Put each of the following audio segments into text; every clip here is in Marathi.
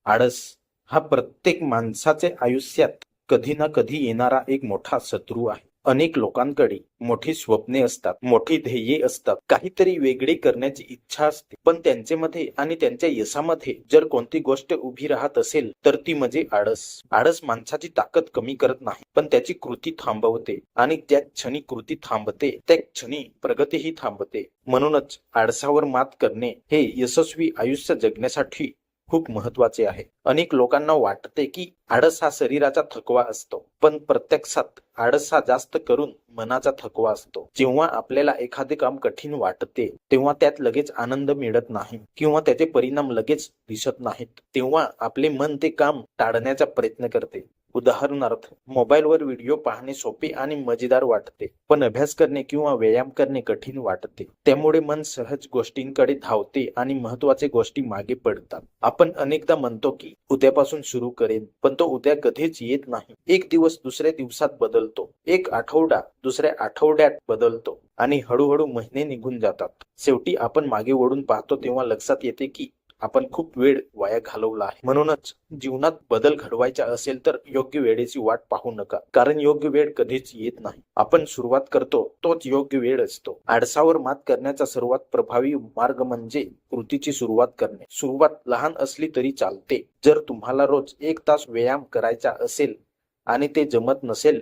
आळस हा प्रत्येक माणसाच्या आयुष्यात कधी ना कधी येणारा एक मोठा शत्रू आहे. अनेक लोकांकडे मोठी स्वप्ने असतात, मोठी ध्येये असतात, काहीतरी वेगळे करण्याची इच्छा असते, पण त्यांच्यामध्ये आणि त्यांच्या यशामध्ये जर कोणती गोष्ट उभी राहत असेल तर ती म्हणजे आळस. आळस माणसाची ताकद कमी करत नाही, पण त्याची कृती थांबवते आणि त्या क्षणी कृती थांबते त्या क्षणी प्रगतीही थांबते. म्हणूनच आळसावर मात करणे हे यशस्वी आयुष्य जगण्यासाठी खूप महत्वाचे आहे. अनेक लोकांना वाटते की आळस हा शरीराचा थकवा असतो, पण प्रत्यक्षात आळस हा जास्त करून मनाचा थकवा असतो. जेव्हा आपल्याला एखादे काम कठीण वाटते तेव्हा त्यात लगेच आनंद मिळत नाही किंवा त्याचे परिणाम लगेच दिसत नाहीत, तेव्हा आपले मन ते काम टाळण्याचा प्रयत्न करते. उदाहरणार्थ, मोबाईलवर व्हिडिओ पाहणे सोपे आणि मजेदार वाटते, पण अभ्यास करणे किंवा व्यायाम करणे कठीण वाटते. त्यामुळे मन सहज गोष्टींकडे धावते आणि महत्वाच्या गोष्टी मागे पडतात. आपण अनेकदा म्हणतो की उद्यापासून सुरू करेन, पण तो उद्या कधीच येत नाही. एक दिवस दुसऱ्या दिवसात बदलतो, एक आठवडा दुसऱ्या आठवड्यात बदलतो आणि हळूहळू महिने निघून जातात. शेवटी आपण मागे वळून पाहतो तेव्हा लक्षात येते की आपण खूप वेळ वाया घालवला आहे. म्हणूनच जीवनात बदल घडवायचा असेल तर योग्य वेळेची वाट पाहू नका, कारण योग्य वेळ कधीच येत नाही. आपण सुरुवात करतो तोच योग्य वेळ असतो. आळसावर मात करण्याचा सर्वात प्रभावी मार्ग म्हणजे कृतीची सुरुवात करणे. सुरुवात लहान असली तरी चालते. जर तुम्हाला रोज 1 तास व्यायाम करायचा असेल आणि ते जमत नसेल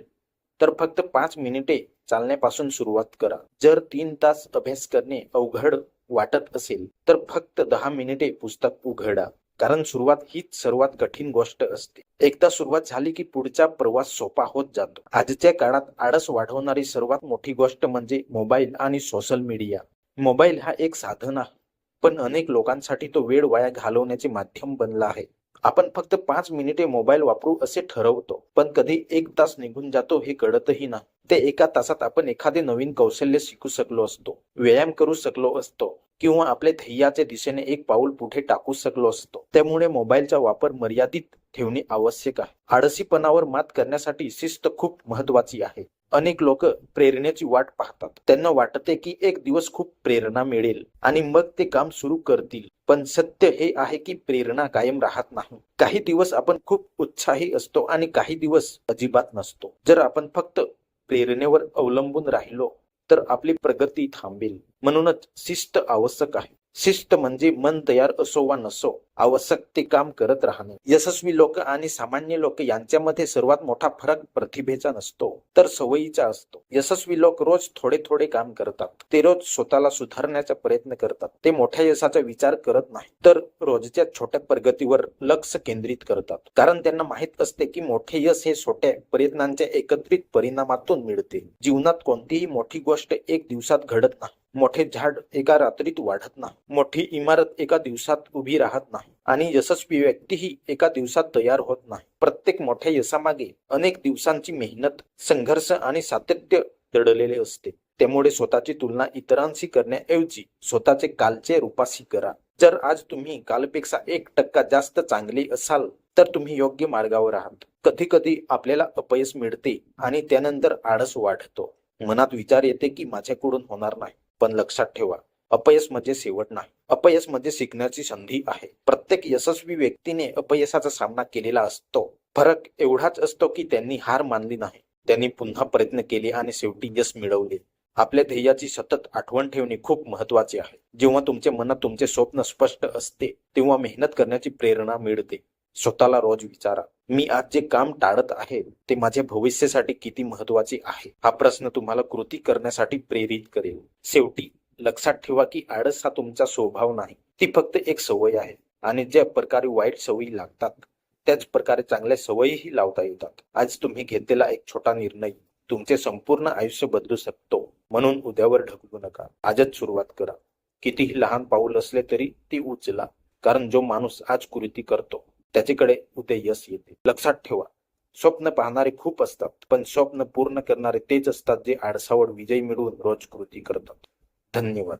तर फक्त 5 मिनिटे चालण्यापासून सुरुवात करा. जर 3 तास अभ्यास करणे अवघड वाटत असेल तर फक्त 10 मिनिटे पुस्तक उघडा, कारण सुरुवात हीच सर्वात कठीण गोष्ट असते. एकदा सुरुवात झाली की पुढचा प्रवास सोपा होत जातो. आजच्या काळात आळस वाढवणारी सर्वात मोठी गोष्ट म्हणजे मोबाईल आणि सोशल मीडिया. मोबाईल हा एक साधन आहे, पण अनेक लोकांसाठी तो वेळ वाया घालवण्याचे माध्यम बनला आहे. आपण फक्त 5 मिनिटे मोबाईल वापरू असे ठरवतो, पण कधी 1 तास निघून जातो हे कळतही नाही. ते 1 तासात आपण एखादे नवीन कौशल्य शिकू शकलो असतो, व्यायाम करू शकलो असतो किंवा आपल्या ध्येयाच्या दिशेने एक पाऊल पुढे टाकू शकलो असतो. त्यामुळे मोबाईलचा वापर मर्यादित ठेवणे आवश्यक आहे. आळशीपणावर मात करण्यासाठी शिस्त खूप महत्वाची आहे. अनेक लोक प्रेरणेची वाट पाहतात. त्यांना वाटते की एक दिवस खूप प्रेरणा मिळेल आणि मग ते काम सुरू करतील, पण सत्य हे आहे की प्रेरणा कायम राहत नाही. काही दिवस आपण खूप उत्साही असतो आणि काही दिवस अजिबात नसतो. जर आपण फक्त प्रेरणेवर अवलंबून राहिलो तर आपली प्रगती थांबेल. म्हणूनच शिस्त आवश्यक आहे. शिस्त म्हणजे मन तयार असो वा नसो, आवश्यक ते काम करत राहणे. यशस्वी लोक आणि सामान्य लोक यांच्यामध्ये सर्वात मोठा फरक प्रतिभेचा नसतो, तर सवयीचा असतो. यशस्वी लोक रोज थोडे थोडे काम करतात. ते रोज स्वतःला सुधारण्याचा प्रयत्न करतात. ते मोठ्या यशाचा विचार करत नाही, तर रोजच्या छोट्या प्रगतीवर लक्ष केंद्रित करतात. कारण त्यांना माहित असते की मोठे यश हे छोट्या प्रयत्नांच्या एकत्रित परिणामातून मिळते. जीवनात कोणतीही मोठी गोष्ट एक दिवसात घडत नाही. मोठे झाड एका रात्रीत वाढत नाही, मोठी इमारत एका दिवसात उभी राहत नाही आणि यशस्वी व्यक्तीही एका दिवसात तयार होत नाही. प्रत्येक मोठ्या यशामागे अनेक दिवसांची मेहनत, संघर्ष आणि सातत्य दडलेले असते. त्यामुळे स्वतःची तुलना इतरांशी करण्याऐवजी स्वतःचे कालचे रूपाशी करा. जर आज तुम्ही कालपेक्षा 1% जास्त चांगले असाल तर तुम्ही योग्य मार्गावर आहात. कधी कधी आपल्याला अपयश मिळते आणि त्यानंतर आळस वाढतो. मनात विचार येते की माझ्याकडून होणार नाही, पण लक्षात ठेवा, अपयश म्हणजे शेवट नाही. अपयश म्हणजे शिकण्याची संधी आहे. प्रत्येक यशस्वी व्यक्तीने अपयशाचा सामना केलेला असतो. फरक एवढाच असतो की त्यांनी हार मानली नाही, त्यांनी पुन्हा प्रयत्न केले आणि शेवटी यश मिळवले. आपल्या ध्येयाची सतत आठवण ठेवणे खूप महत्वाचे आहे. जेव्हा तुमच्या मनात तुमचे स्वप्न स्पष्ट असते तेव्हा मेहनत करण्याची प्रेरणा मिळते. स्वतःला रोज विचारा, मी आज जे काम टाळत आहे ते माझ्या भविष्यासाठी किती महत्वाचे आहे. हा प्रश्न तुम्हाला कृती करण्यासाठी प्रेरित करेल. शेवटी लक्षात ठेवा की आळस हा तुमचा स्वभाव नाही, ती फक्त एक सवय आहे. आणि ज्या प्रकारे वाईट सवयी लागतात त्याच प्रकारे चांगल्या सवयीही लावता येतात. आज तुम्ही घेतलेला एक छोटा निर्णय तुमचे संपूर्ण आयुष्य बदलू शकतो. म्हणून उद्यावर ढकलू नका, आजच सुरुवात करा. कितीही लहान पाऊल असले तरी ती उचला, कारण जो माणूस आज कृती करतो त्याच्याकडे उद्या यश येते. लक्षात ठेवा, स्वप्न पाहणारे खूप असतात, पण स्वप्न पूर्ण करणारे तेच असतात जे आळसावर विजय मिळवून रोज कृती करतात. धन्यवाद.